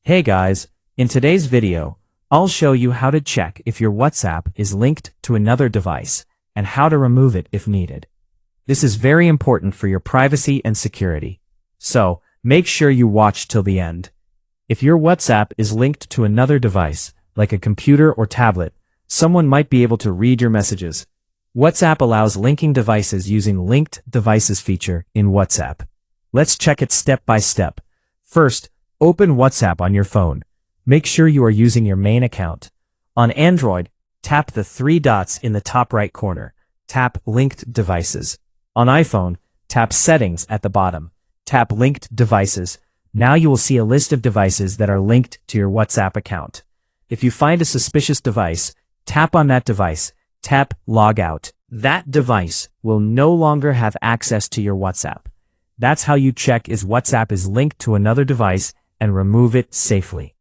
Hey guys, in today's video, I'll show you how to check if your WhatsApp is linked to another device and how to remove it if needed. This is very important for your privacy and security, so make sure you watch till the end. If your WhatsApp is linked to another device, like a computer or tablet, someone might be able to read your messages. WhatsApp allows linking devices using Linked Devices feature in WhatsApp. Let's check it step by step. First, open WhatsApp on your phone. Make sure you are using your main account. On Android, tap the three dots in the top right corner. Tap Linked Devices. On iPhone, tap Settings at the bottom. Tap Linked Devices. Now you will see a list of devices that are linked to your WhatsApp account. If you find a suspicious device, tap on that device. Tap Log Out. That device will no longer have access to your WhatsApp. That's how you check if WhatsApp is linked to another device and remove it safely.